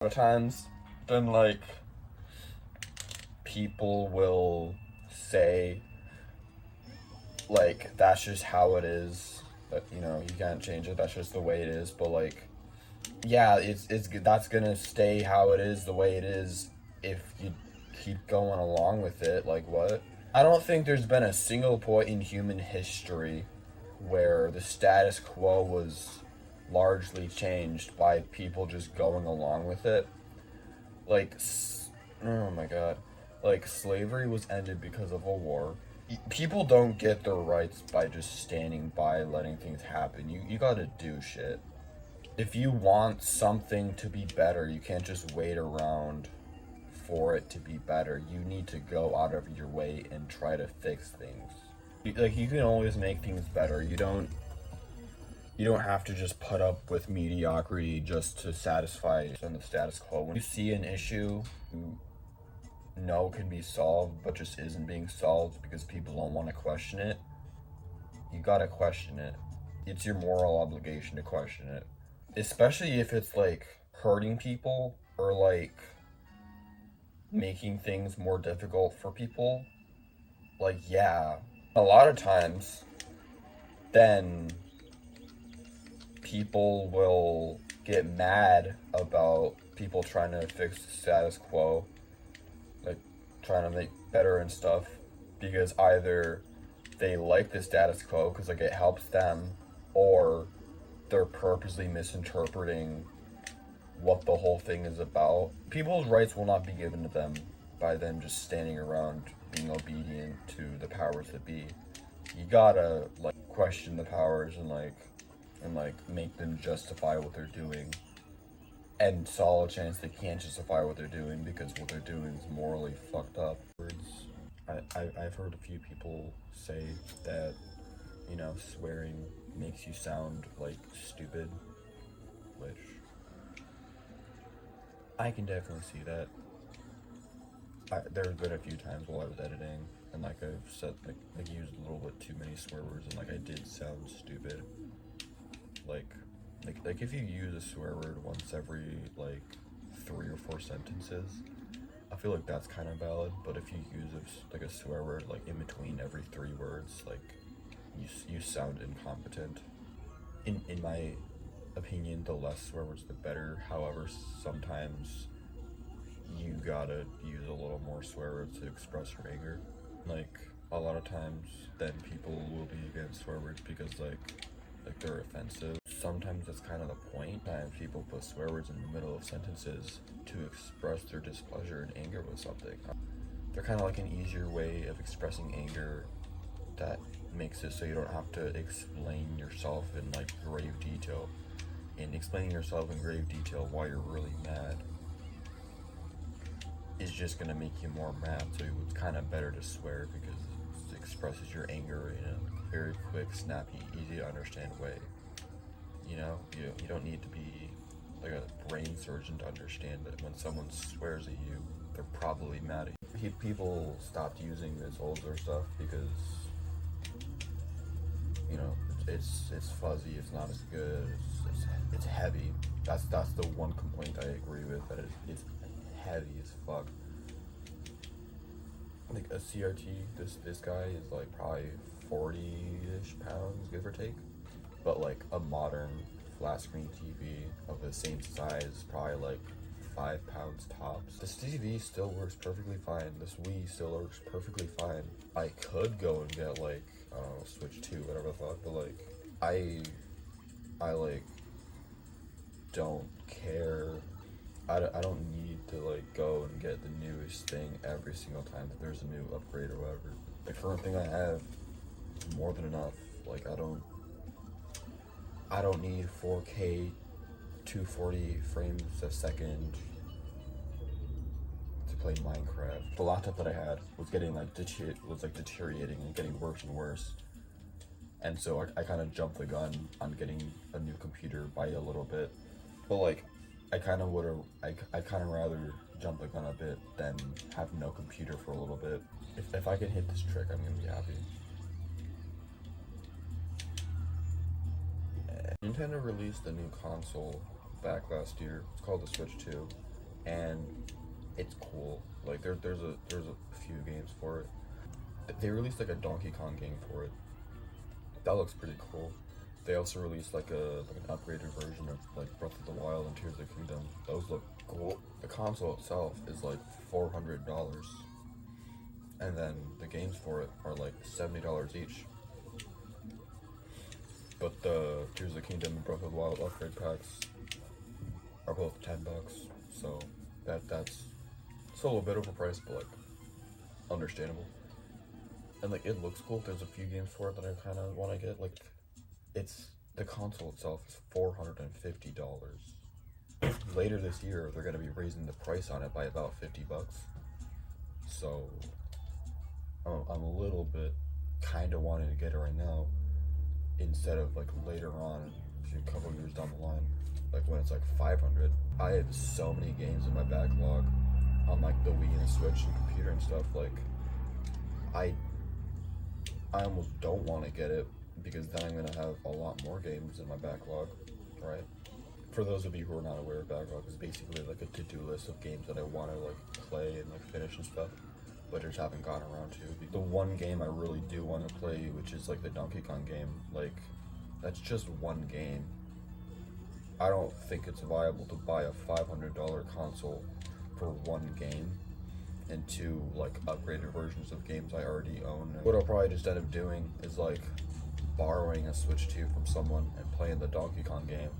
lot of times, then like people will say like that's just how it is. That you can't change it. That's just the way it is. But like, yeah, it's that's gonna stay how it is the way it is if you keep going along with it. Like what? I don't think there's been a single point in human history where the status quo was largely changed by people just going along with it. Like, oh my god, like slavery was ended because of a war. People don't get their rights by just standing by letting things happen. You gotta do shit. If you want something to be better, you can't just wait around for it to be better. You need to go out of your way and try to fix things. Like you can always make things better. You don't have to just put up with mediocrity just to satisfy the status quo. When you see an issue you know can be solved but just isn't being solved because people don't want to question it, you gotta question it. It's your moral obligation to question it. Especially if it's like hurting people or like making things more difficult for people. Like, yeah, a lot of times, then people will get mad about people trying to fix the status quo, like trying to make better and stuff, because either they like the status quo because like it helps them, or they're purposely misinterpreting what the whole thing is about. People's rights will not be given to them by them just standing around being obedient to the powers that be. You gotta like question the powers and make them justify what they're doing. And solid chance they can't justify what they're doing because what they're doing is morally fucked up. I've heard a few people say that, swearing makes you sound like stupid, which I can definitely see that. There's been a few times while I was editing and like I've said like used a little bit too many swear words and like I did sound stupid. Like if you use a swear word once every like 3 or 4 sentences, I feel like that's kind of valid. But if you use like a swear word like in between every 3 words, like you sound incompetent. In my opinion, the less swear words the better. However, sometimes you gotta use a little more swear words to express your anger. Like a lot of times, then people will be against swear words because like they're offensive. Sometimes that's kind of the point. Sometimes people put swear words in the middle of sentences to express their displeasure and anger with something. They're kind of like an easier way of expressing anger that makes it so you don't have to explain yourself in like grave detail. And explaining yourself in grave detail why you're really mad is just gonna make you more mad. So it's kind of better to swear because it expresses your anger in a very quick, snappy, easy to understand way. You don't need to be like a brain surgeon to understand that when someone swears at you, they're probably mad at you. People stopped using this older stuff because it's fuzzy, it's not as good, it's heavy. That's the one complaint I agree with, that it's heavy as fuck. Like a CRT, this guy is like probably 40-ish pounds, give or take. But like a modern flat screen TV of the same size, probably like 5 pounds tops. This TV still works perfectly fine. This Wii still works perfectly fine. I could go and get like, I don't know, Switch 2, whatever the fuck, but like, I like, don't care. I don't need to like go and get the newest thing every single time that there's a new upgrade or whatever. The current thing I have is more than enough. Like I don't need 4K 240 frames a second to play Minecraft. The laptop that I had was getting like deteriorating and getting worse and worse. And so I kind of jumped the gun on getting a new computer by a little bit. But like I kind of rather jump the gun a bit than have no computer for a little bit. If I can hit this trick, I'm gonna be happy. Nintendo released a new console back last year. It's called the Switch 2. and it's cool. Like there's a few games for it. They released like a Donkey Kong game for it. That looks pretty cool. They also released like an upgraded version of like Breath of the Wild and Tears of the Kingdom. Those look cool. The console itself is like $400, and then the games for it are like $70 each. But the Tears of the Kingdom and Breath of the Wild upgrade packs are both $10. So that's it's a little bit overpriced, but like understandable. And like it looks cool. There's a few games for it that I kind of want to get. Like it's the console itself is $450. Later this year, they're gonna be raising the price on it by about $50. So I'm a little bit kind of wanting to get it right now instead of like later on, a couple years down the line, like when it's like 500. I have so many games in my backlog on like the Wii and the Switch and computer and stuff. Like I almost don't want to get it because then I'm gonna have a lot more games in my backlog, right? For those of you who are not aware, backlog is basically like a to-do list of games that I want to like play and like finish and stuff, but I just haven't gotten around to. The one game I really do want to play, which is like the Donkey Kong game, like that's just one game. I don't think it's viable to buy a $500 console for one game and two like upgraded versions of games I already own. What I'll probably just end up doing is like borrowing a Switch 2 from someone and playing the Donkey Kong game,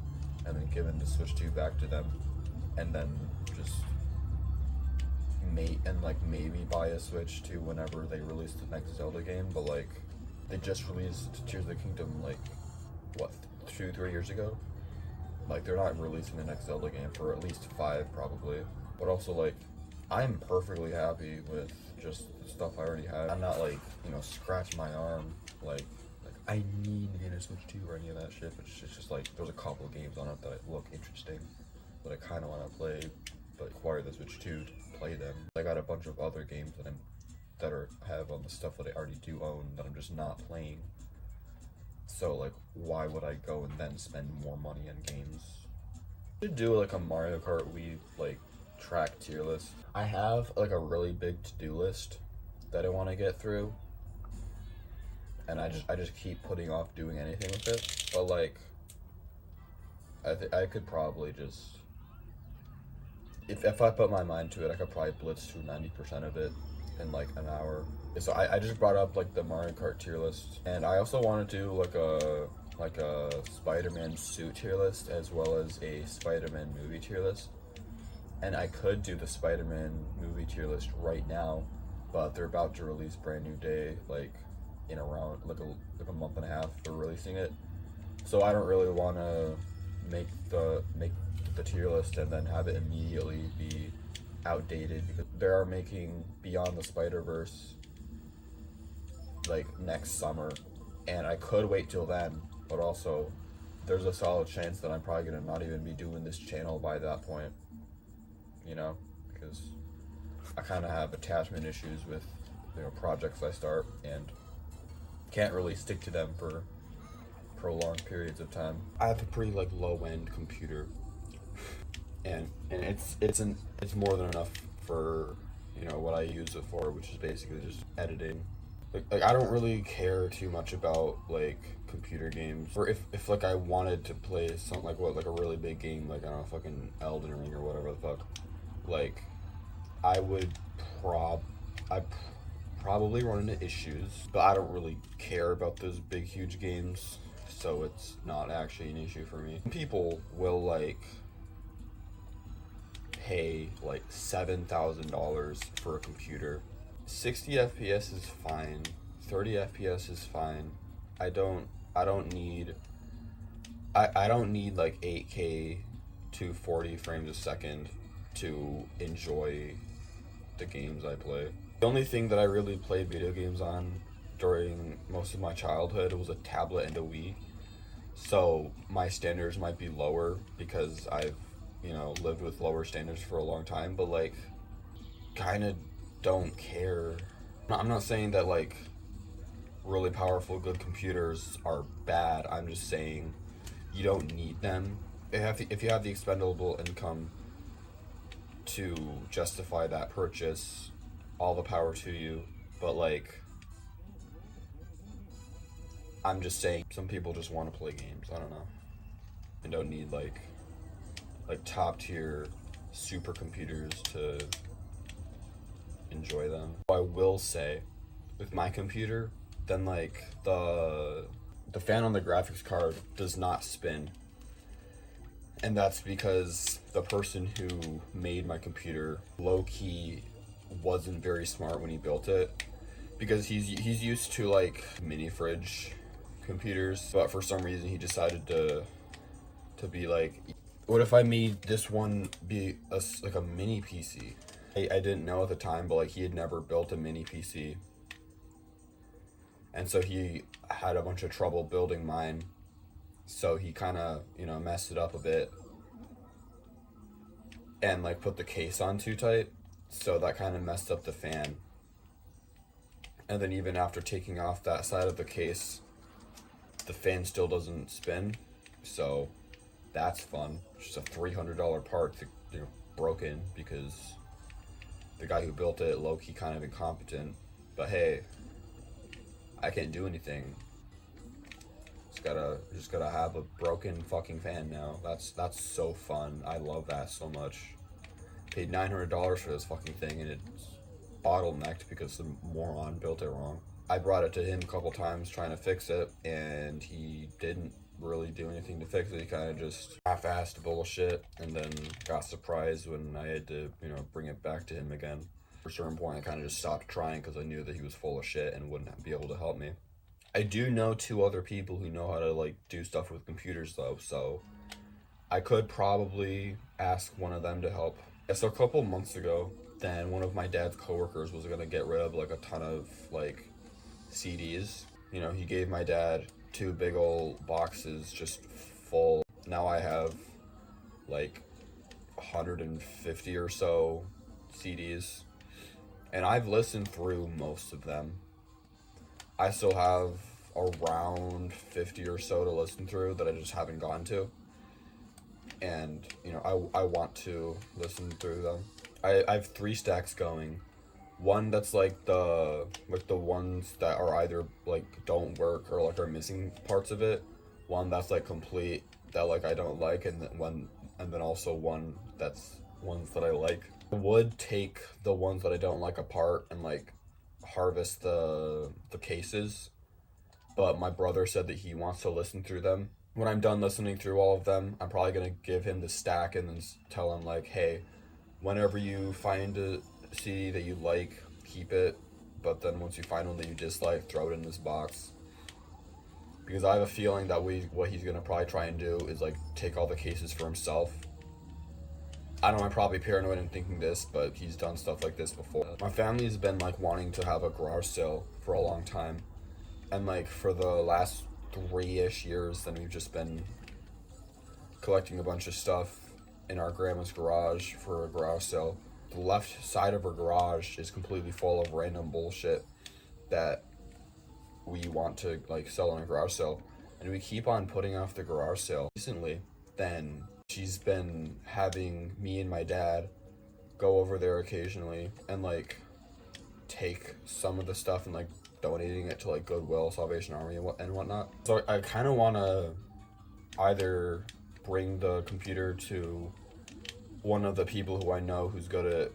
and then giving the Switch 2 back to them, and then just maybe buy a Switch 2 whenever they release the next Zelda game. But like they just released Tears of the Kingdom like what, 2-3 years ago. Like they're not releasing the next Zelda game for at least 5 probably. But also like I'm perfectly happy with just the stuff I already have. I'm not like, you know, scratch my arm like I need to get a Switch 2 or any of that shit, but it's just like there's a couple of games on it that look interesting that I kind of want to play, but acquire the Switch 2 to play them. I got a bunch of other games that have on the stuff that I already do own that I'm just not playing. So like, why would I go and then spend more money on games? I should do like a Mario Kart Wii like track tier list. I have like a really big to-do list that I want to get through, and I just keep putting off doing anything with it. But like, I could probably just, if I put my mind to it, I could probably blitz through 90% of it in like an hour. So I just brought up like the Mario Kart tier list, and I also want to do like a Spider-Man suit tier list as well as a Spider-Man movie tier list. And I could do the Spider-Man movie tier list right now, but they're about to release Brand New Day like in around like a month and a half for releasing it. So I don't really want to make the tier list and then have it immediately be outdated, because they are making Beyond the Spider-Verse like next summer, and I could wait till then, but also there's a solid chance that I'm probably gonna not even be doing this channel by that point, you know, because I kind of have attachment issues with, you know, projects I start and can't really stick to them for prolonged periods of time. I have a pretty like low-end computer, and it's more than enough for, you know, what I use it for, which is basically just editing. Like I don't really care too much about like computer games, or if like I wanted to play something like a really big game, like I don't know, fucking Elden Ring or whatever the fuck, like I would probably run into issues, but I don't really care about those big huge games, so it's not actually an issue for me. People will like pay like $7,000 for a computer. 60 FPS is fine. 30 FPS is fine. I don't need like 8K to 40 frames a second to enjoy the games I play. The only thing that I really played video games on during most of my childhood was a tablet and a Wii. So my standards might be lower because I've, you know, lived with lower standards for a long time, but like kind of don't care. I'm not saying that like really powerful good computers are bad. I'm just saying you don't need them. If you have the expendable income to justify that purchase, all the power to you. But like, I'm just saying, some people just want to play games. I don't know, and don't need like top tier supercomputers to enjoy them. I will say, with my computer, then like the fan on the graphics card does not spin, and that's because the person who made my computer low-key wasn't very smart when he built it, because he's used to like mini fridge computers, but for some reason he decided to be like, what if I made this one be like a mini PC? I didn't know at the time, but like he had never built a mini PC, and so he had a bunch of trouble building mine, so he kind of, you know, messed it up a bit and like put the case on too tight, so that kind of messed up the fan. And then even after taking off that side of the case, the fan still doesn't spin, so that's fun. It's just a $300 part that, you know, broken because the guy who built it, low-key kind of incompetent. But hey, I can't do anything. Just gotta have a broken fucking fan now. That's so fun. I love that so much. Paid $900 for this fucking thing, and it's bottlenecked because the moron built it wrong. I brought it to him a couple times trying to fix it, and he didn't really do anything to fix it. He kind of just half-assed bullshit, and then got surprised when I had to, you know, bring it back to him again. At a certain point, I kind of just stopped trying because I knew that he was full of shit and wouldn't be able to help me. I do know 2 other people who know how to like do stuff with computers though, so I could probably ask one of them to help. Yeah, so a couple months ago, then one of my dad's coworkers was gonna get rid of like a ton of like CDs. You know, he gave my dad 2 big old boxes just full. Now I have like 150 or so CDs, and I've listened through most of them. I still have around 50 or so to listen through that I just haven't gotten to, and you know, I want to listen through them. I have 3 stacks going. One that's like the ones that are either like don't work or like are missing parts of it. One that's like complete that like I don't like, and then also one that's ones that I like. I would take the ones that I don't like apart and like harvest the cases, but my brother said that he wants to listen through them. When I'm done listening through all of them, I'm probably gonna give him the stack and then tell him like, hey, whenever you find a CD that you like, keep it, but then once you find one that you dislike, throw it in this box. Because I have a feeling that what he's gonna probably try and do is like take all the cases for himself. I know I'm probably paranoid in thinking this, but he's done stuff like this before. My family's been like wanting to have a garage sale for a long time, and like for the last 3-ish years, then we've just been collecting a bunch of stuff in our grandma's garage for a garage sale. The left side of her garage is completely full of random bullshit that we want to like sell in a garage sale, and we keep on putting off the garage sale. Recently, then she's been having me and my dad go over there occasionally and like take some of the stuff and like donating it to like Goodwill, Salvation Army, and whatnot. So I kind of want to either bring the computer to one of the people who I know who's good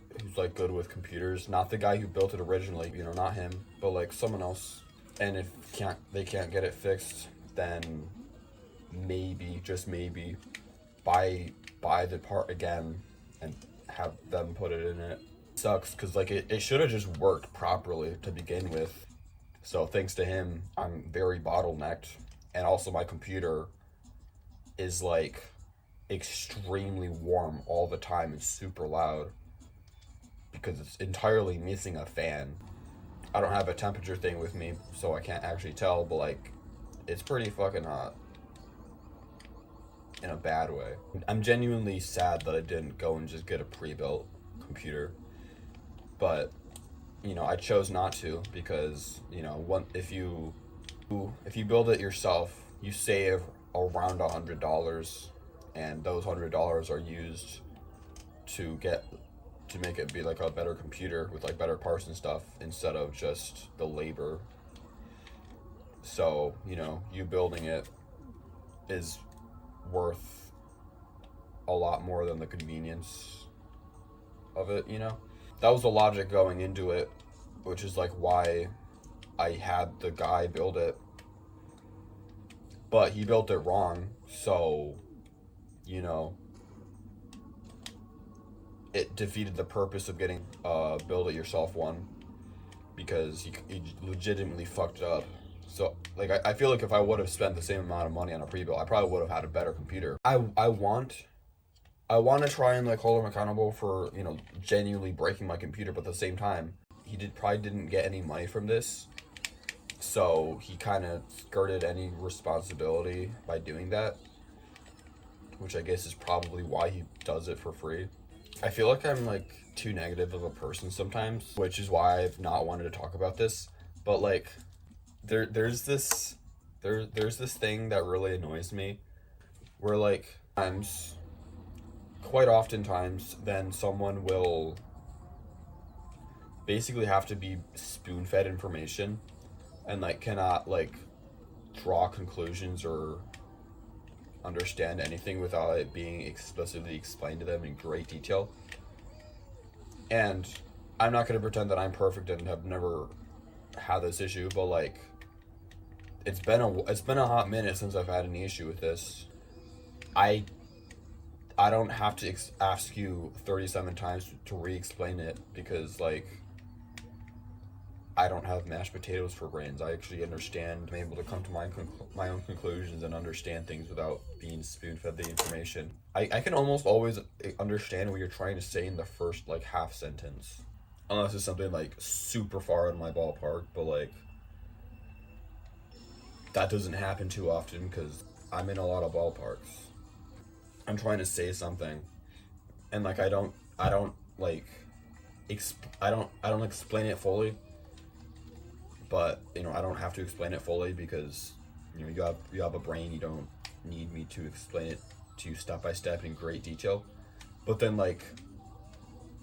with computers, not the guy who built it originally, you know, not him, but like someone else. And if they can't get it fixed, then maybe, just maybe, buy the part again and have them put it in it. Sucks because like it should have just worked properly to begin with. So thanks to him, I'm very bottlenecked, and also my computer is like extremely warm all the time and super loud because it's entirely missing a fan. I don't have a temperature thing with me, so I can't actually tell, but like it's pretty fucking hot in a bad way. I'm genuinely sad that I didn't go and just get a pre-built computer, but you know, I chose not to because, you know, if you build it yourself, you save around $100, and those $100 are used to get to make it be like a better computer with like better parts and stuff instead of just the labor. So, you know, you building it is worth a lot more than the convenience of it, you know? That was the logic going into it, which is like why I had the guy build it. But he built it wrong, so, you know, it defeated the purpose of getting build it yourself one, because he legitimately fucked it up. So, like, I feel like if I would have spent the same amount of money on a pre-built, I probably would have had a better computer. I want to try and, like, hold him accountable for, you know, genuinely breaking my computer, but at the same time, he probably didn't get any money from this, so he kind of skirted any responsibility by doing that, which I guess is probably why he does it for free. I feel like I'm, like, too negative of a person sometimes, which is why I've not wanted to talk about this, but, like, there's this thing that really annoys me, where, like, quite oftentimes, then someone will basically have to be spoon-fed information and, like, cannot, like, draw conclusions or understand anything without it being explicitly explained to them in great detail. And I'm not going to pretend that I'm perfect and have never had this issue, but, like, it's been a hot minute since I've had any issue with this. I don't have to ask you 37 times to re-explain it, because, like, I don't have mashed potatoes for brains. I actually understand. I'm able to come to my own conclusions and understand things without being spoon-fed the information. I can almost always understand what you're trying to say in the first, like, half sentence, unless it's something, like, super far in my ballpark, but, like, that doesn't happen too often because I'm in a lot of ballparks. I'm trying to say something, and, like, I don't explain it fully, but, you know, I don't have to explain it fully because, you know, you have a brain. You don't need me to explain it to you step by step in great detail. But then, like,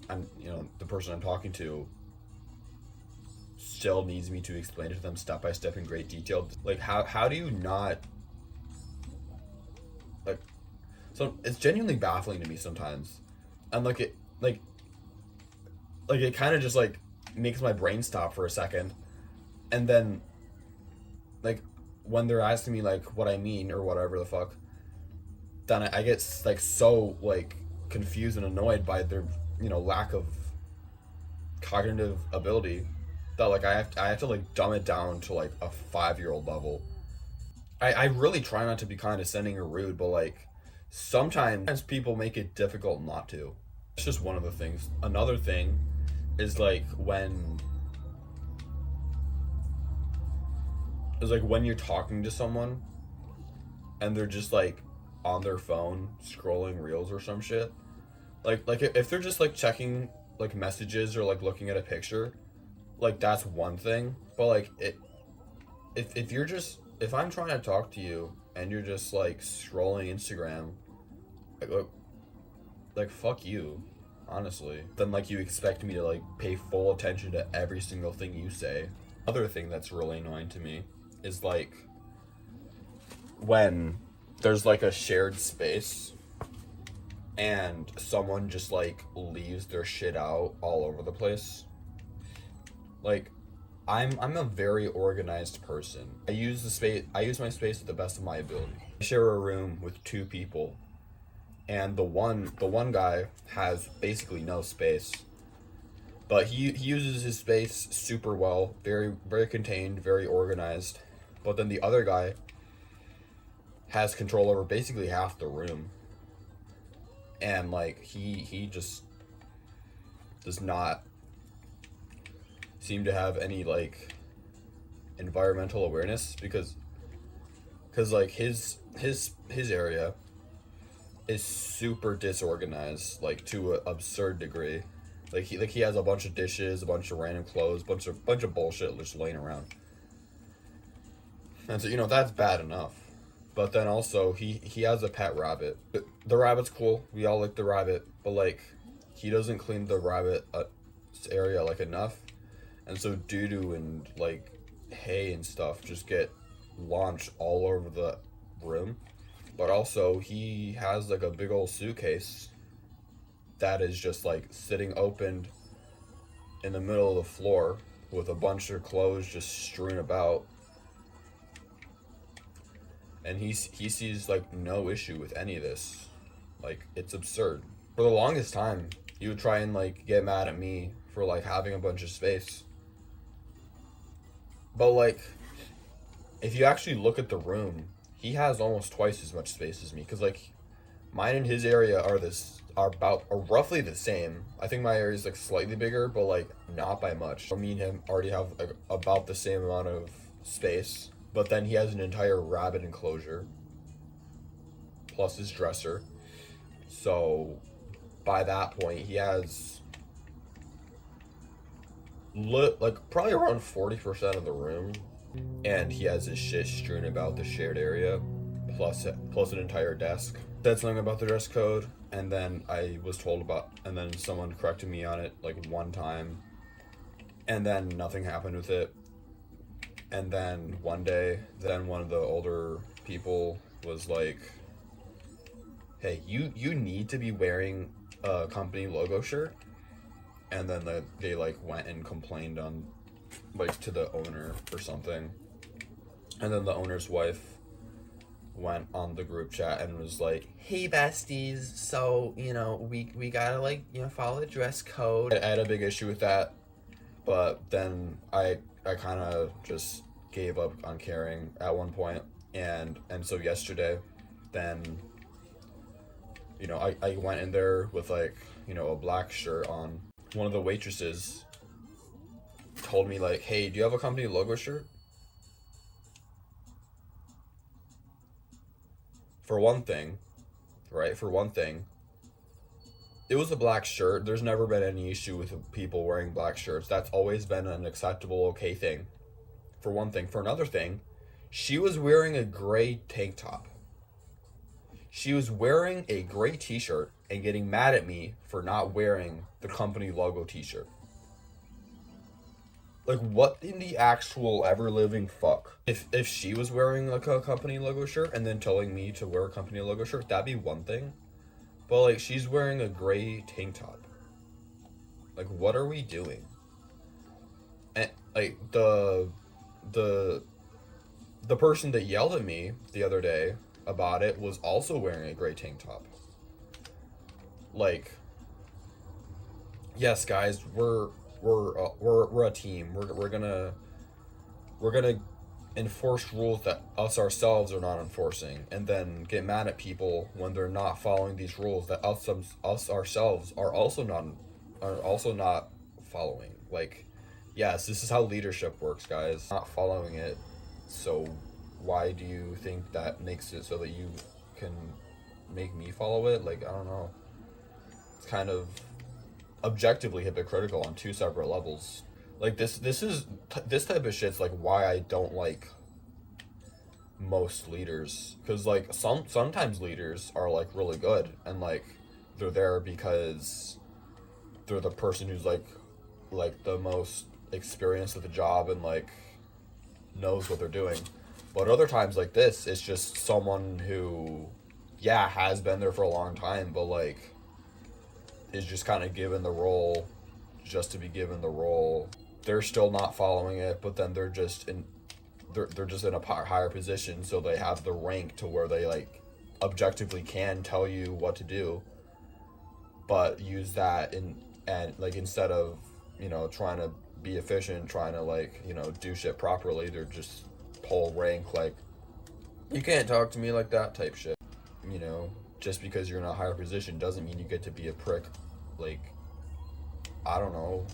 the person I'm talking to still needs me to explain it to them step by step in great detail. Like, how do you not, like, so it's genuinely baffling to me sometimes, and, like, it kind of just, like, makes my brain stop for a second, and then, like, when they're asking me, like, what I mean or whatever the fuck, then I get, like, so, like, confused and annoyed by their, you know, lack of cognitive ability that, like, I have to like dumb it down to, like, a 5-year-old level. I really try not to be condescending or rude, but, like, sometimes people make it difficult not to. It's just one of the things. Another thing is, like, when you're talking to someone and they're just, like, on their phone scrolling reels or some shit. Like if they're just, like, checking, like, messages or, like, looking at a picture, like, that's one thing. But, like, if I'm trying to talk to you and you're just, like, scrolling Instagram, like, fuck you, honestly. Then, like, you expect me to, like, pay full attention to every single thing you say. Other thing that's really annoying to me is, like, when there's, like, a shared space and someone just, like, leaves their shit out all over the place. Like, I'm a very organized person. I use my space to the best of my ability. I share a room with 2 people, and the one guy has basically no space. But he uses his space super well, very, very contained, very organized. But then the other guy has control over basically half the room. And, like, he just does not seem to have any, like, environmental awareness, because like, his area is super disorganized, like, to an absurd degree. Like, he has a bunch of dishes, a bunch of random clothes, bunch of bullshit just laying around. And so, you know, that's bad enough. But then also he has a pet rabbit. The rabbit's cool. We all like the rabbit, but, like, he doesn't clean the rabbit area like enough, and so doo-doo and like hay and stuff just get launched all over the room. But also he has like a big old suitcase that is just like sitting opened in the middle of the floor with a bunch of clothes just strewn about, and he sees like no issue with any of this. Like, it's absurd. For the longest time he would try and like get mad at me for like having a bunch of space, but like if you actually look at the room, he has almost twice as much space as me, because like mine and his area are roughly the same. I think my area is like slightly bigger, but like not by much. So me and him already have like about the same amount of space, but then he has an entire rabbit enclosure plus his dresser. So by that point he has like probably around 40% of the room, and he has his shit strewn about the shared area, plus an entire desk. Said something about the dress code, and then I was told about, and then someone corrected me on it like one time, and then nothing happened with it. And then one day, then one of the older people was like, hey, you need to be wearing a company logo shirt. And then they like went and complained on like to the owner or something, and then the owner's wife went on the group chat and was like, hey besties, so we gotta like follow the dress code. I had a big issue with that, but then I kind of just gave up on caring at one point, and so yesterday, then I went in there with like a black shirt on. One of the waitresses told me like, hey, do you have a company logo shirt? For one thing, it was a black shirt. There's never been any issue with people wearing black shirts. That's always been an acceptable, okay thing. For one thing. For another thing, she was wearing a gray tank top. She was wearing a gray t-shirt and getting mad at me for not wearing the company logo t-shirt. Like, what in the actual ever living fuck? If she was wearing like a company logo shirt and then telling me to wear a company logo shirt, that'd be one thing. But like, she's wearing a gray tank top. Like, what are we doing? And like the person that yelled at me the other day about it was also wearing a gray tank top. Like, yes, guys, we're a team. We're gonna enforce rules that us ourselves are not enforcing, and then get mad at people when they're not following these rules that us ourselves are also not following. Like, yes, this is how leadership works, guys. Not following it, so why do you think that makes it so that you can make me follow it? Like, I don't know. It's kind of objectively hypocritical on two separate levels. Like, this type of shit's like why I don't like most leaders, because like sometimes leaders are like really good, and like they're there because they're the person who's like the most experienced at the job and like knows what they're doing. But other times like this, it's just someone who has been there for a long time, but like is just kind of given the role just to be given the role. They're still not following it, but then they're just in a higher position, so they have the rank to where they like objectively can tell you what to do, but use that and like instead of trying to be efficient, trying to like do shit properly, they're just pull rank, like, you can't talk to me like that type shit. Just because you're in a higher position doesn't mean you get to be a prick. Like, I don't know.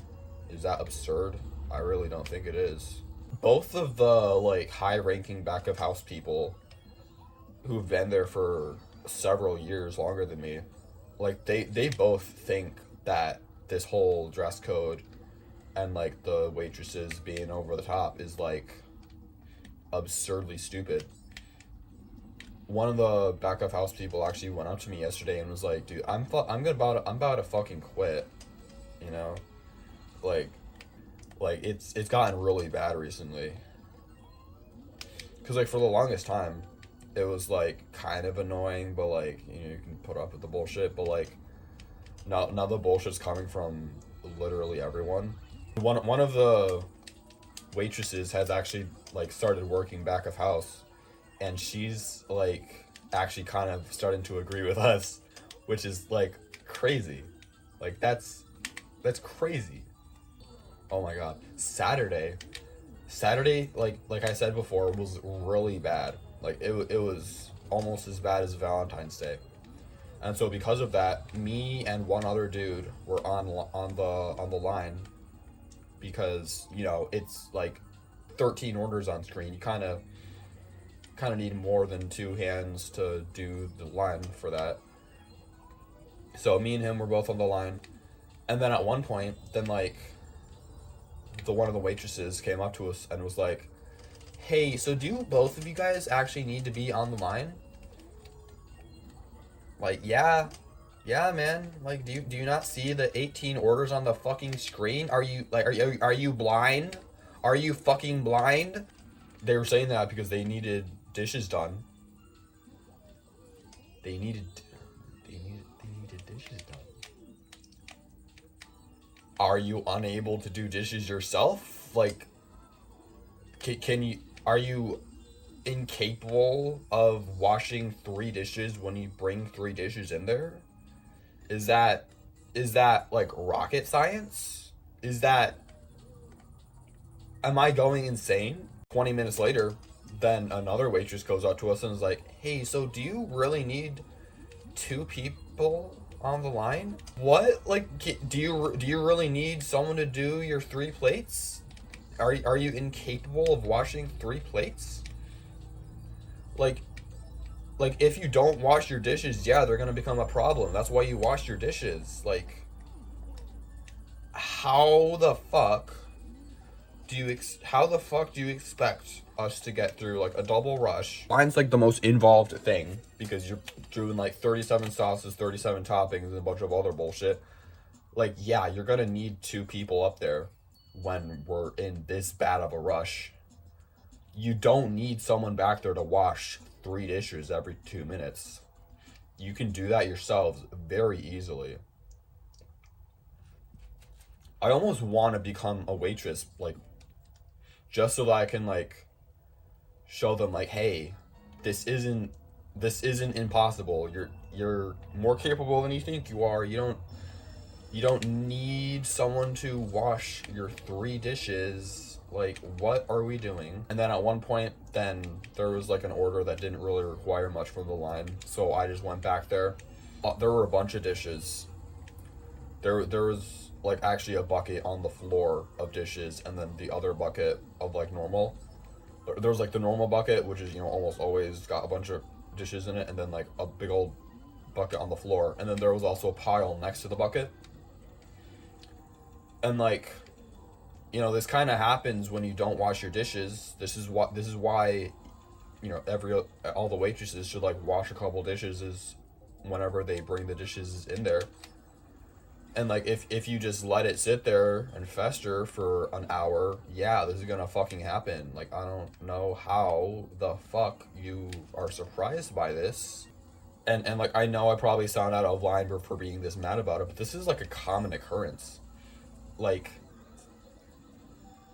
Is that absurd? I really don't think it is. Both of the like high-ranking back of house people who've been there for several years longer than me, like they both think that this whole dress code and like the waitresses being over the top is like absurdly stupid. one of the back of house people actually went up to me yesterday and was like, "Dude, I'm about to fucking quit," you know, like it's gotten really bad recently. Cause like for the longest time, it was like kind of annoying, but like you can put up with the bullshit. But like now the bullshit's coming from literally everyone. One of the waitresses has actually like started working back of house, and she's like actually kind of starting to agree with us, which is like crazy. Like that's crazy. Oh my god. Saturday, like I said before, was really bad. Like it was almost as bad as Valentine's Day. And so because of that, me and one other dude were on the line, because, you know, it's like 13 orders on screen. You kind of need more than two hands to do the line for that. So me and him were both on the line. And then at one point, then like one of the waitresses came up to us and was like, "Hey, so do both of you guys actually need to be on the line?" Like, yeah, man. Like, do you not see the 18 orders on the fucking screen? Are you like, are you blind? Are you fucking blind? They were saying that because they needed dishes done. They needed dishes done. Are you unable to do dishes yourself? Like, can you? Are you incapable of washing 3 dishes when you bring 3 dishes in there? Is that like rocket science? Am I going insane? 20 minutes later, then another waitress goes up to us and is like, "Hey, so do you really need 2 people on the line? What? Like, do you really need someone to do your 3 plates? Are you incapable of washing 3 plates? Like if you don't wash your dishes, yeah, they're gonna become a problem. That's why you wash your dishes. Like, how the fuck do you expect us to get through like a double rush? Mine's like the most involved thing because you're doing like 37 sauces, 37 toppings, and a bunch of other bullshit. Like, yeah, you're gonna need 2 people up there when we're in this bad of a rush. You don't need someone back there to wash 3 dishes every 2 minutes. You can do that yourselves very easily. I almost want to become a waitress, like, just so that I can like show them like, hey, this isn't impossible. You're more capable than you think you are. You don't need someone to wash your 3 dishes. Like, what are we doing? And then at one point, then there was like an order that didn't really require much from the line, so I just went back there. There were a bunch of dishes. There was like actually a bucket on the floor of dishes, and then the other bucket of like normal. There was like the normal bucket, which is, you know, almost always got a bunch of dishes in it, and then like a big old bucket on the floor, and then there was also a pile next to the bucket. And like, you know, this kind of happens when you don't wash your dishes. This is why, you know, all the waitresses should like wash a couple dishes is whenever they bring the dishes in there. And like, if you just let it sit there and fester for an hour, yeah, this is gonna fucking happen. Like, I don't know how the fuck you are surprised by this. And like, I know I probably sound out of line for being this mad about it, but this is like a common occurrence. Like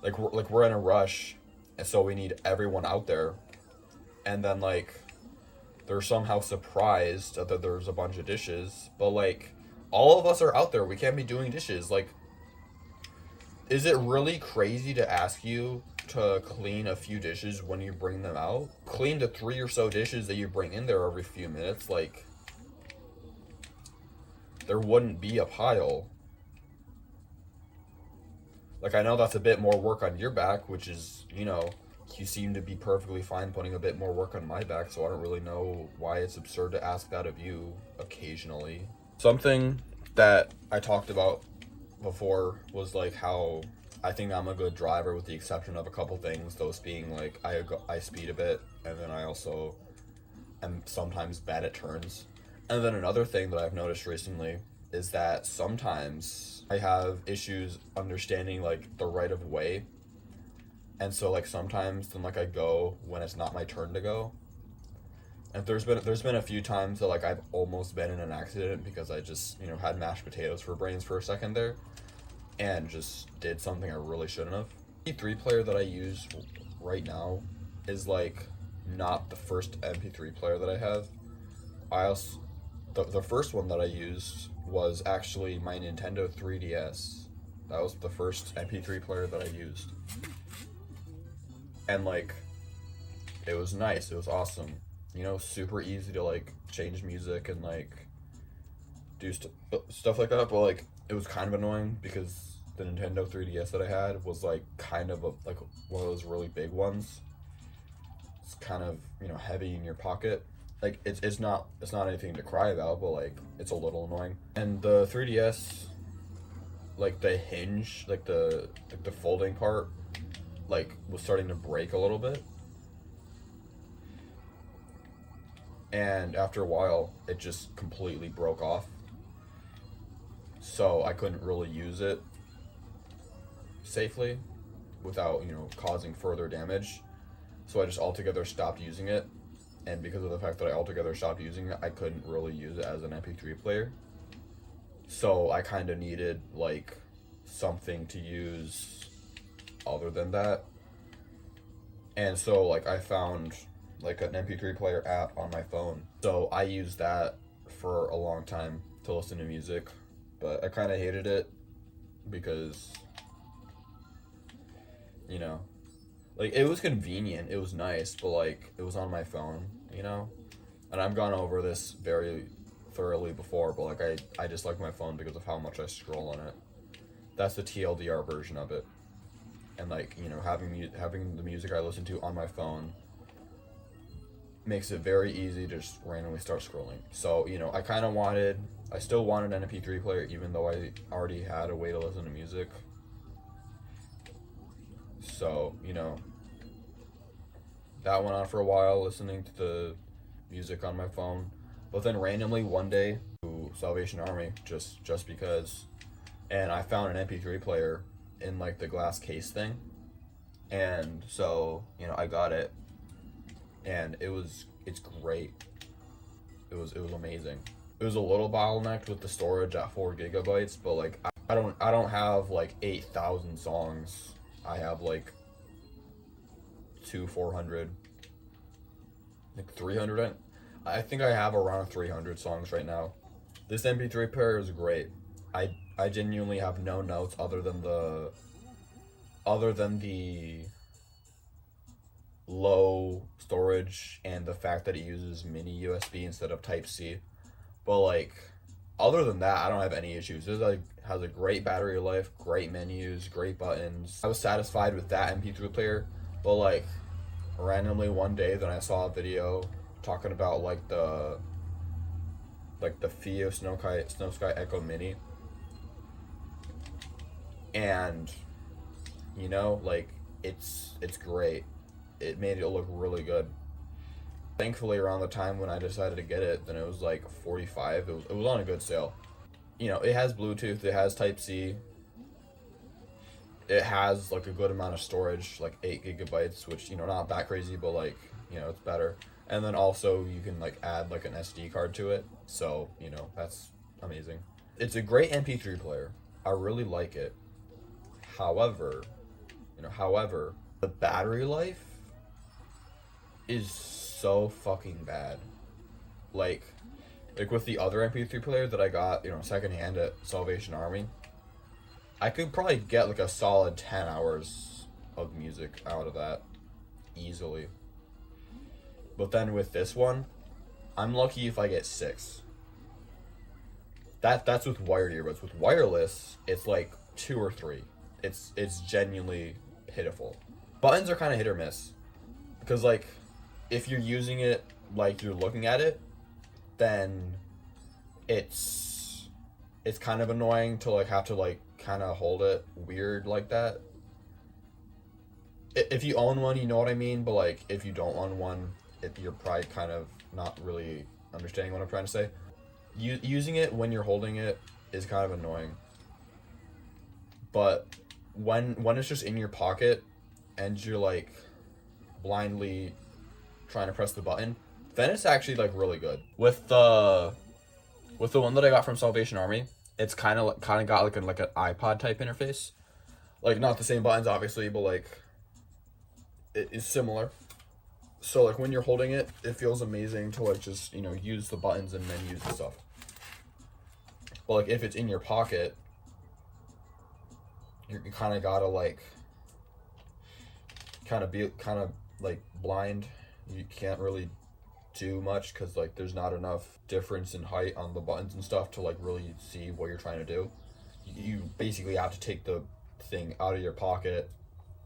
we're in a rush, and so we need everyone out there, and then like they're somehow surprised that there's a bunch of dishes, but like all of us are out there. We can't be doing dishes. Like, is it really crazy to ask you to clean a few dishes when you bring them out? Clean the 3 or so dishes that you bring in there every few minutes. Like, there wouldn't be a pile. Like, I know that's a bit more work on your back, which is, you know, you seem to be perfectly fine putting a bit more work on my back, so I don't really know why it's absurd to ask that of you occasionally. Something that I talked about before was like how I think I'm a good driver with the exception of a couple things, those being like I speed a bit, and then I also am sometimes bad at turns. And then another thing that I've noticed recently is that sometimes I have issues understanding like the right of way. And so like sometimes then like I go when it's not my turn to go. And there's been a few times that like I've almost been in an accident because I just, had mashed potatoes for brains for a second there and just did something I really shouldn't have. The MP3 player that I use right now is like not the first MP3 player that I have. I also the first one that I used was actually my Nintendo 3DS. That was the first MP3 player that I used. And like it was nice, it was awesome. Super easy to like change music and like do stuff like that, but like it was kind of annoying because the Nintendo 3DS that I had was like kind of like one of those really big ones. It's kind of, heavy in your pocket. Like it's not anything to cry about, but like it's a little annoying. And the 3DS, like the hinge, like the folding part, like was starting to break a little bit. And after a while, it just completely broke off. So I couldn't really use it safely without, causing further damage. So I just altogether stopped using it. And because of the fact that I altogether stopped using it, I couldn't really use it as an MP3 player. So I kind of needed, like, something to use other than that. And so, like, I found like an MP3 player app on my phone. So I used that for a long time to listen to music, but I kind of hated it because, like it was convenient, it was nice, but like it was on my phone, and I've gone over this very thoroughly before, but like I just like my phone because of how much I scroll on it. That's the TLDR version of it. And like, having the music I listen to on my phone makes it very easy to just randomly start scrolling. So, I still wanted an MP3 player even though I already had a way to listen to music. So, that went on for a while, listening to the music on my phone. But then randomly one day, to Salvation Army, just because, and I found an MP3 player in like the glass case thing. And so, I got it. And it's great. It was amazing. It was a little bottlenecked with the storage at 4 gigabytes, but like I don't have like 8,000 songs. I have like 400, like 300. I think I have around 300 songs right now. This MP3 player is great. I genuinely have no notes other than the low storage and the fact that it uses mini USB instead of Type-C. But like other than that, I don't have any issues. It like has a great battery life, great menus, great buttons. I was satisfied with that MP3 player, but like randomly one day then I saw a video talking about like the FiiO Snow Sky Echo Mini. And like it's great. It made it look really good. Thankfully, around the time when I decided to get it, then it was like 45. It was on a good sale. It has Bluetooth, it has Type-C. It has like a good amount of storage, like 8 gigabytes, which, not that crazy, but like, it's better. And then also you can like add like an SD card to it. So, that's amazing. It's a great MP3 player. I really like it. However, the battery life is so fucking bad. Like with the other MP3 player that I got, secondhand at Salvation Army, I could probably get like a solid 10 hours of music out of that easily. But then with this one, I'm lucky if I get 6. That's with wired earbuds. With wireless, it's like 2 or 3. It's genuinely pitiful. Buttons are kind of hit or miss, because like if you're using it like you're looking at it, then it's kind of annoying to like have to like kind of hold it weird like that. If you own one, you know what I mean, but like if you don't own one, you're probably kind of not really understanding what I'm trying to say. Using it when you're holding it is kind of annoying. But when it's just in your pocket and you're like blindly trying to press the button, then it's actually like really good. With the one that I got from Salvation Army, it's kind of got like an iPod type interface. Like not the same buttons obviously, but like it is similar. So like when you're holding it, it feels amazing to like just, you know, use the buttons and menus and stuff. But like if it's in your pocket, you kind of gotta like kind of like blind. You can't really do much because like there's not enough difference in height on the buttons and stuff to like really see what you're trying to do. You basically have to take the thing out of your pocket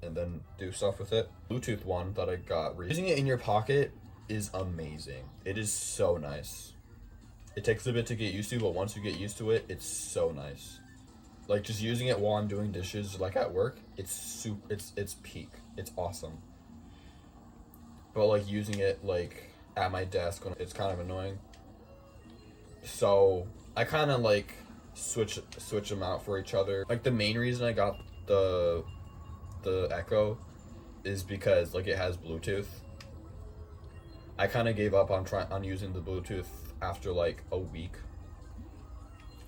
and then do stuff with it. Bluetooth one that I got, using it in your pocket is amazing. It is so nice. It takes a bit to get used to, but once you get used to it, it's so nice. Like just using it while I'm doing dishes, like at work, it's peak. It's awesome. But like using it like at my desk, it's kind of annoying. So I kind of like switch them out for each other. Like the main reason I got the Echo is because like it has Bluetooth. I kind of gave up on using the Bluetooth after like a week.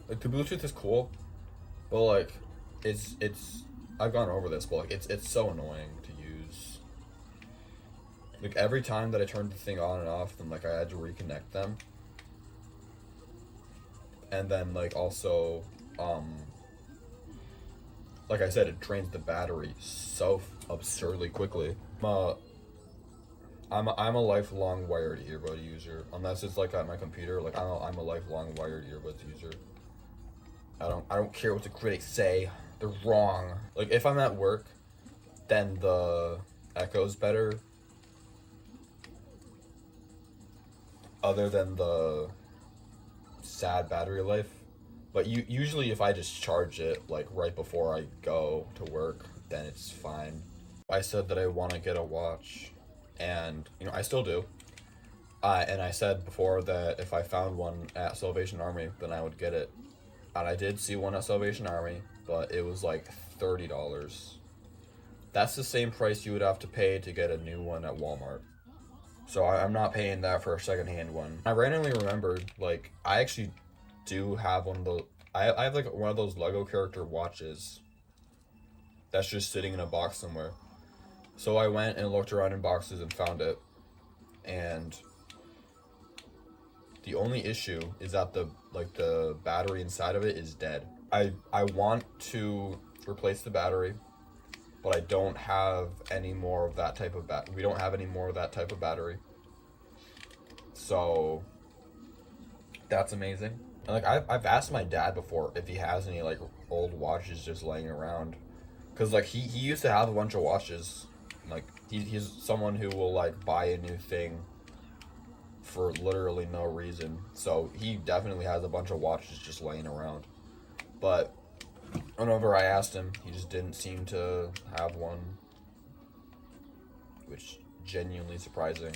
Like the Bluetooth is cool, but like it's I've gone over this, but like it's so annoying to use. Like every time that I turned the thing on and off, then like I had to reconnect them. And then like also like I said, it drains the battery so absurdly quickly. I'm a lifelong wired earbud user. Unless it's like at my computer, like I'm a lifelong wired earbuds user. I don't care what the critics say. They're wrong. Like if I'm at work, then the Echo's better. Other than the sad battery life. But usually if I just charge it like right before I go to work, then it's fine. I said that I want to get a watch, and you know I still do. And I said before that if I found one at Salvation Army, then I would get it. And I did see one at Salvation Army, but it was like $30. That's the same price you would have to pay to get a new one at Walmart. So I'm not paying that for a secondhand one. I randomly remembered, like, I actually do have one of those. I have like one of those Lego character watches that's just sitting in a box somewhere. So I went and looked around in boxes and found it. And the only issue is that the battery inside of it is dead. I want to replace the battery, but I don't have any more of that type of we don't have any more of that type of battery. So that's amazing. And like I've asked my dad before if he has any like old watches just laying around, cause like he used to have a bunch of watches. Like he's someone who will like buy a new thing for literally no reason. So he definitely has a bunch of watches just laying around. But whenever I asked him, he just didn't seem to have one, which genuinely surprising.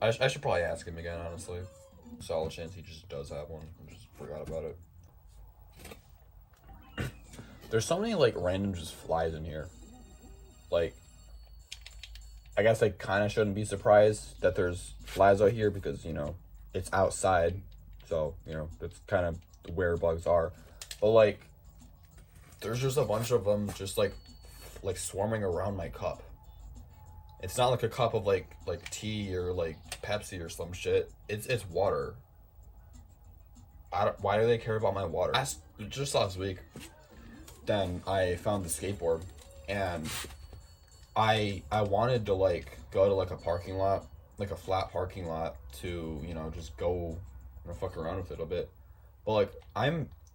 I should probably ask him again, honestly. Solid chance he just does have one. I just forgot about it. There's so many like random just flies in here. Like, I guess I kind of shouldn't be surprised that there's flies out here because, you know, it's outside. So, you know, that's kind of where bugs are. But like, there's just a bunch of them just like swarming around my cup. It's not like a cup of like tea or like Pepsi or some shit. It's water. Why do they care about my water? Just last week, then I found the skateboard, and I wanted to like go to like a parking lot, like a flat parking lot, to, you know, just go, you know, fuck around with it a bit. But like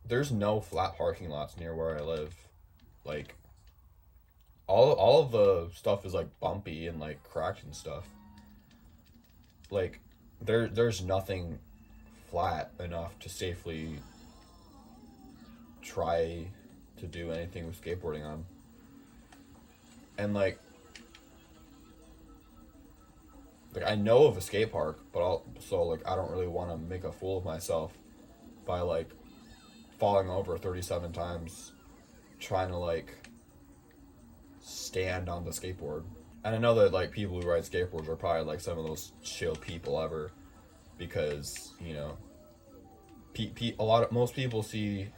there's no flat parking lots near where I live. Like all of the stuff is like bumpy and like cracked and stuff. Like there's nothing flat enough to safely try to do anything with skateboarding on. And like like I know of a skate park, but like I don't really want to make a fool of myself by like falling over 37 times trying to like stand on the skateboard. And I know that like people who ride skateboards are probably like some of those chill people ever, because you know, most people see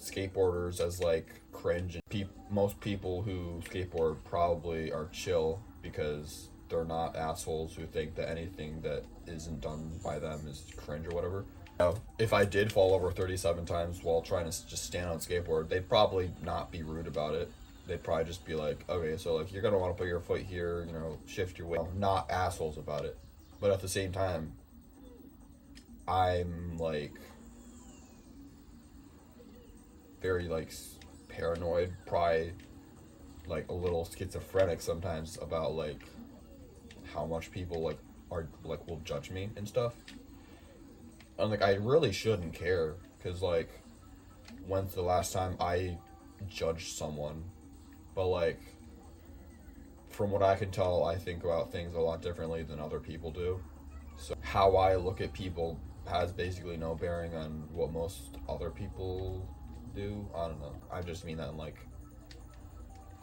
skateboarders as like cringe, and most people who skateboard probably are chill because they're not assholes who think that anything that isn't done by them is cringe or whatever. You know, if I did fall over 37 times while trying to just stand on a skateboard, they'd probably not be rude about it. They'd probably just be like, okay, so like you're gonna want to put your foot here, you know, shift your weight. Not assholes about it. But at the same time, I'm like very like paranoid, probably like a little schizophrenic sometimes about like how much people like are like will judge me and stuff. And like I really shouldn't care, because like when's the last time I judged someone? But like from what I can tell, I think about things a lot differently than other people do. So how I look at people has basically no bearing on what most other people do. I don't know. I just mean that in like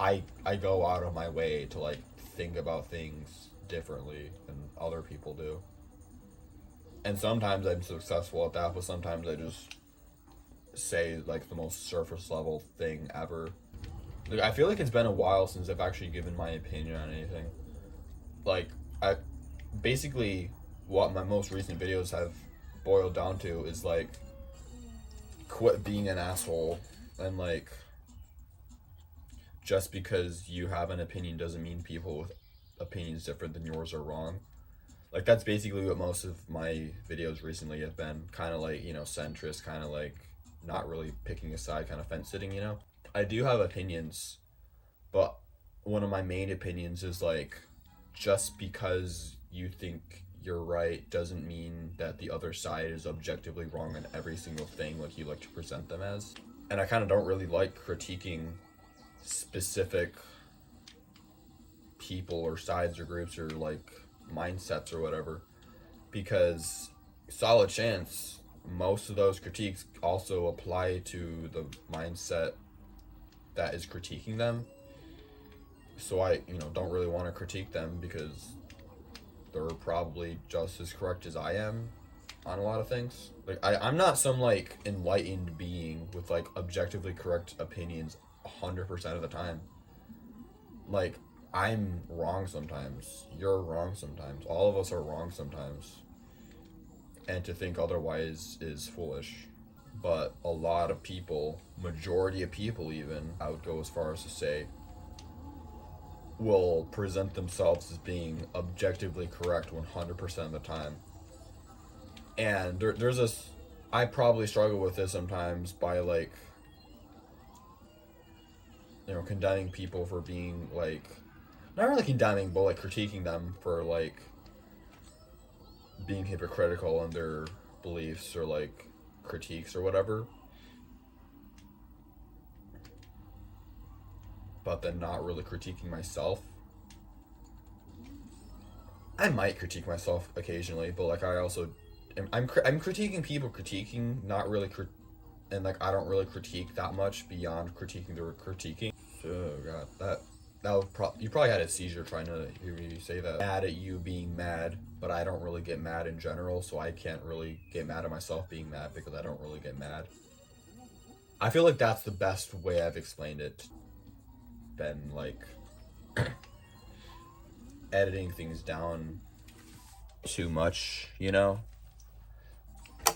I go out of my way to like think about things differently than other people do. And sometimes I'm successful at that, but sometimes I just say like the most surface level thing ever. Like, I feel like it's been a while since I've actually given my opinion on anything. Like, I basically what my most recent videos have boiled down to is like quit being an asshole, and like just because you have an opinion doesn't mean people with opinions different than yours are wrong. Like that's basically what most of my videos recently have been, kind of like, you know, centrist, kind of like not really picking a side, kind of fence sitting, you know. I do have opinions, but one of my main opinions is like just because you think you're right doesn't mean that the other side is objectively wrong on every single thing like you like to present them as. And I kind of don't really like critiquing specific people or sides or groups or like mindsets or whatever, because solid chance most of those critiques also apply to the mindset that is critiquing them. So I, you know, don't really want to critique them because they're probably just as correct as I am on a lot of things. Like I'm not some like enlightened being with like objectively correct opinions 100% of the time. Like I'm wrong sometimes. You're wrong sometimes. All of us are wrong sometimes. And to think otherwise is foolish. But a lot of people, majority of people even, I would go as far as to say, will present themselves as being objectively correct 100% of the time. And there's this, I probably struggle with this sometimes by like, you know, condemning people for being like, not really condemning, but like critiquing them for like being hypocritical in their beliefs or like critiques or whatever, but then not really critiquing myself. I might critique myself occasionally, but like I also I'm critiquing people critiquing, not really and like I don't really critique that much beyond critiquing the critiquing. Oh god, that would you probably had a seizure trying to hear me say that. Mad at you being mad, but I don't really get mad in general, so I can't really get mad at myself being mad because I don't really get mad. I feel like that's the best way I've explained it. Been like editing things down too much, you know?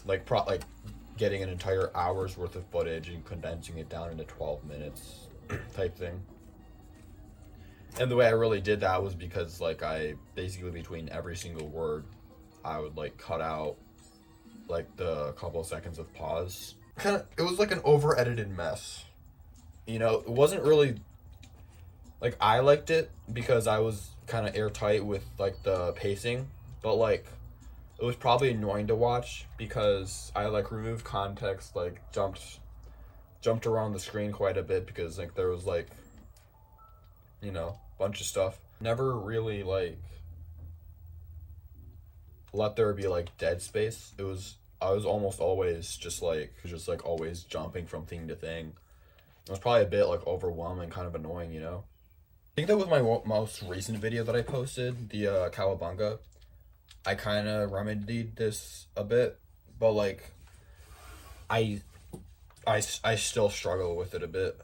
Like like getting an entire hour's worth of footage and condensing it down into 12 minutes type thing. And the way I really did that was because like I basically between every single word I would like cut out like the couple of seconds of pause. It was like an over edited mess. You know, it wasn't really like I liked it because I was kind of airtight with like the pacing, but like it was probably annoying to watch because I like removed context, like jumped around the screen quite a bit because like there was like, you know, bunch of stuff. Never really like let there be like dead space. I was almost always just like always jumping from thing to thing. It was probably a bit like overwhelming, kind of annoying, you know. I think that was my most recent video that I posted, the Cowabunga. I kind of remedied this a bit, but like I I still struggle with it a bit.